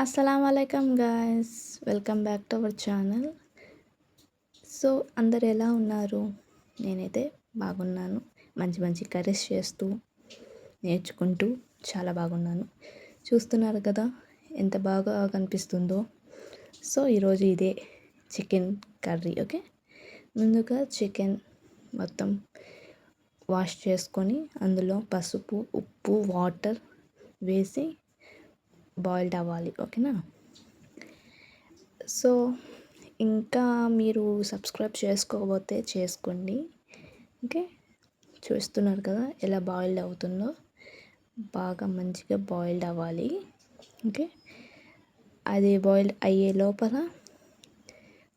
అస్సలాముఅలైకుం guys, welcome back to our channel. So అందరు ఎలా ఉన్నారు? నేనైతే బాగున్నాను. మంచి మంచి కర్రీస్ చేస్తూ నేర్చుకుంటూ చాలా బాగున్నాను. చూస్తున్నారు కదా ఎంత బాగా కనిపిస్తుందో. సో ఈరోజు ఇదే చికెన్ కర్రీ. ఓకే, ముందుగా చికెన్ మొత్తం వాష్ చేసుకొని అందులో పసుపు, ఉప్పు, వాటర్ వేసి బాయిల్డ్ అవ్వాలి. ఓకేనా? సో ఇంకా మీరు సబ్స్క్రైబ్ చేసుకోకపోతే చేసుకోండి. ఓకే, చూస్తున్నారు కదా ఎలా బాయిల్డ్ అవుతుందో. బాగా మంచిగా బాయిల్డ్ అవ్వాలి. ఓకే, అది బాయిల్డ్ అయ్యే లోపల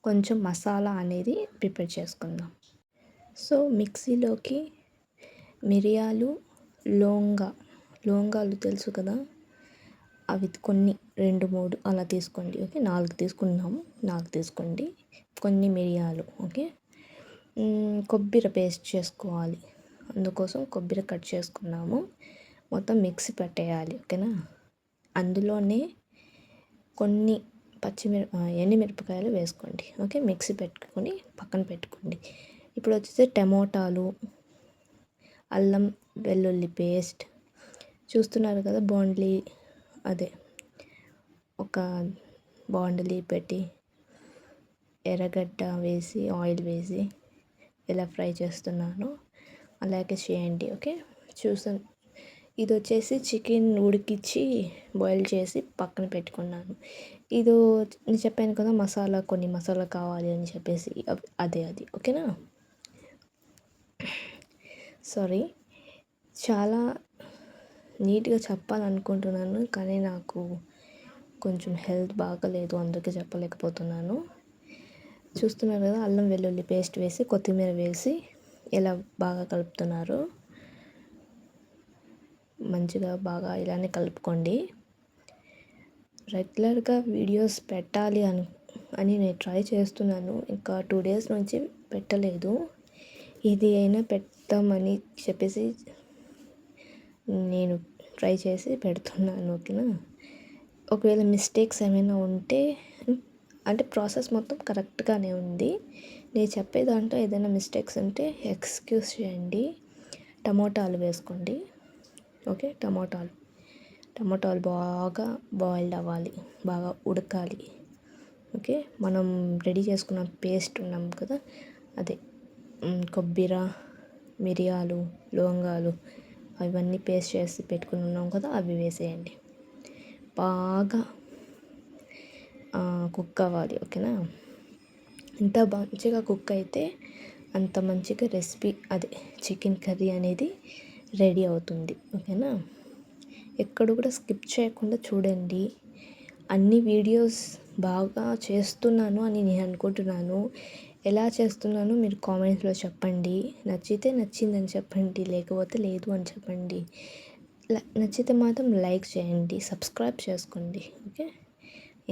కొంచెం మసాలా అనేది ప్రిపేర్ చేసుకుందాం. సో మిక్సీలోకి మిరియాలు, లవంగాలు తెలుసు కదా, అవి కొన్ని 2-3 అలా తీసుకోండి. ఓకే, 4 తీసుకున్నాము, 4 తీసుకోండి. కొన్ని మిరియాలు. ఓకే, కొబ్బరి పేస్ట్ చేసుకోవాలి, అందుకోసం కొబ్బరి కట్ చేసుకున్నాము. మొత్తం మిక్సీ పట్టేయాలి. ఓకేనా? అందులోనే కొన్ని ఎండుమిరపకాయలు వేసుకోండి. ఓకే, మిక్సీ పెట్టుకొని పక్కన పెట్టుకోండి. ఇప్పుడు వచ్చేసి టమోటాలు, అల్లం వెల్లుల్లి పేస్ట్ చూస్తున్నారు కదా. ఒక బాండలీ పెట్టి ఎర్రగడ్డ వేసి ఆయిల్ వేసి ఎలా ఫ్రై చేస్తున్నానో అలాగే చేయండి. ఓకే, ఇది వచ్చేసి చికెన్ ఉడికించి బాయిల్ చేసి పక్కన పెట్టుకున్నాను. నేను చెప్పాను కదా కొన్ని మసాలా కావాలి అని చెప్పేసి, అది ఓకేనా? సారీ, చాలా నీట్గా చెప్పాలనుకుంటున్నాను కానీ నాకు కొంచెం హెల్త్ బాగాలేదు, అందుకే చెప్పలేకపోతున్నాను. చూస్తున్నారు కదా, అల్లం వెల్లుల్లి పేస్ట్ వేసి కొత్తిమీర వేసి ఎలా బాగా కలుపుతున్నారు. మంచిగా బాగా ఇలానే కలుపుకోండి. రెగ్యులర్గా వీడియోస్ పెట్టాలి అని నేను ట్రై చేస్తున్నాను. ఇంకా 2 days నుంచి పెట్టలేదు. ఇది అయినా పెడతామని చెప్పేసి నేను ట్రై చేసి పెడుతున్నాను. ఓకేనా? ఒకవేళ మిస్టేక్స్ ఏమైనా ఉంటే, అంటే ప్రాసెస్ మొత్తం కరెక్ట్గానే ఉంది. నేను చెప్పే దాంట్లో ఏదైనా మిస్టేక్స్ ఉంటే ఎక్స్క్యూజ్ చేయండి. టమోటాలు వేసుకోండి. ఓకే, టమోటాలు బాగా బాయిల్డ్ అవ్వాలి, బాగా ఉడకాలి. ఓకే, మనం రెడీ చేసుకున్న పేస్ట్ ఉన్నాం కదా, అదే కొబ్బరి, మిరియాలు, లవంగాలు అవన్నీ పేస్ట్ చేసి పెట్టుకుని ఉన్నాం కదా, అవి వేసేయండి. బాగా కుక్ అవ్వాలి. ఓకేనా? ఎంత మంచిగా కుక్ అయితే అంత మంచిగా రెసిపీ, అదే చికెన్ కర్రీ అనేది రెడీ అవుతుంది. ఓకేనా? ఎక్కడ కూడా స్కిప్ చేయకుండా చూడండి. అన్ని వీడియోస్ బాగా చేస్తున్నాను అని నేను అనుకుంటున్నాను. ఎలా చేస్తున్నానో మీరు కామెంట్స్లో చెప్పండి. నచ్చితే నచ్చిందని చెప్పండి, లేకపోతే లేదు అని చెప్పండి. నచ్చితే మాత్రం లైక్ చేయండి, సబ్స్క్రైబ్ చేసుకోండి. ఓకే,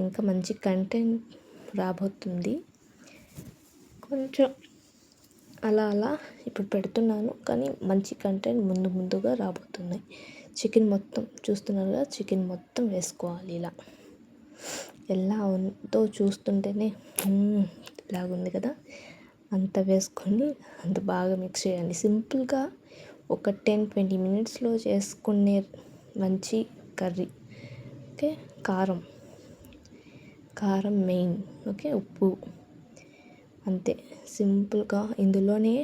ఇంకా మంచి కంటెంట్ రాబోతుంది. కొంచెం అలా ఇప్పుడు పెడుతున్నాను, కానీ మంచి కంటెంట్ ముందుగా రాబోతున్నాయి. చికెన్ మొత్తం చూస్తున్నారు కదా, చికెన్ మొత్తం వేసుకోవాలి. ఎలా ఉందో చూస్తుంటేనే ఇలాగుంది కదా, అంత వేసుకొని అంత బాగా మిక్స్ చేయండి. సింపుల్గా ఒక 10-20 minutesలో చేసుకునే మంచి కర్రీ. ఓకే, కారం మెయిన్. ఓకే, ఉప్పు అంతే సింపుల్గా. ఇందులోనే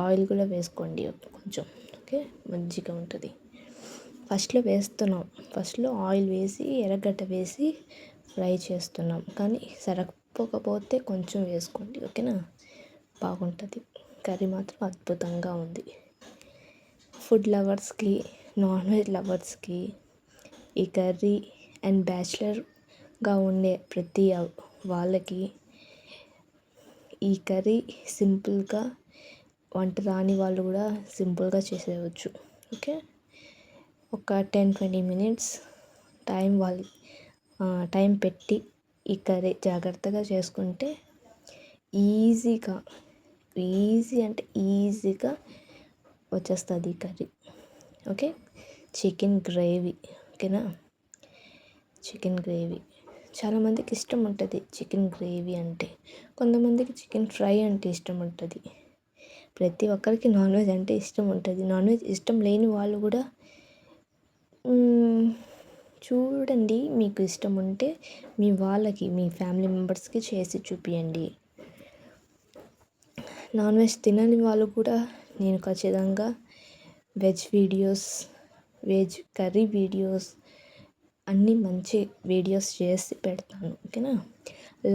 ఆయిల్ కూడా వేసుకోండి కొంచెం. ఓకే, మంచిగా ఉంటుంది. ఫస్ట్లో ఆయిల్ వేసి ఎర్రగడ్డ వేసి ఫ్రై చేస్తున్నాం, కానీ సరిపోకపోతే కొంచెం వేసుకోండి. ఓకేనా? బాగుంటుంది కర్రీ, మాత్రం అద్భుతంగా ఉంది. ఫుడ్ లవర్స్కి, నాన్ వెజ్ లవర్స్కి ఈ కర్రీ, అండ్ బ్యాచిలర్గా ఉండే ప్రతి వాళ్ళకి ఈ కర్రీ సింపుల్గా, వంట రాని వాళ్ళు కూడా సింపుల్గా చేసేయవచ్చు. ఓకే, ఒక 10-20 minutes టైం పెట్టి ఈ కర్రీ జాగ్రత్తగా చేసుకుంటే ఈజీగా వచ్చేస్తుంది ఈ కర్రీ. Okay, chicken gravy. ఓకేనా? Chicken gravy. చాలామందికి ఇష్టం ఉంటుంది చికెన్ గ్రేవీ అంటే, కొంతమందికి చికెన్ ఫ్రై అంటే ఇష్టం ఉంటుంది. ప్రతి ఒక్కరికి నాన్ వెజ్ అంటే ఇష్టం ఉంటుంది. నాన్ వెజ్ ఇష్టం లేని వాళ్ళు కూడా చూడండి, మీకు ఇష్టం ఉంటే మీ వాళ్ళకి, మీ ఫ్యామిలీ మెంబర్స్కి చేసి చూపియండి. నాన్ వెజ్ తినని వాళ్ళు కూడా నేను ఖచ్చితంగా veg videos, veg curry videos అన్నీ మంచి వీడియోస్ చేసి పెడతాను. ఓకేనా.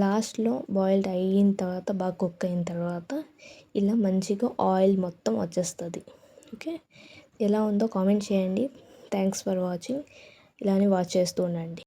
లాస్ట్లో బాయిల్డ్ అయిన తర్వాత, బాగా కుక్ అయిన తర్వాత ఇలా మంచిగా ఆయిల్ మొత్తం వచ్చేస్తుంది. ఓకే, ఎలా ఉందో కామెంట్ చేయండి. Thanks for watching. ఇలానే వాచ్ చేస్తూ ఉండండి.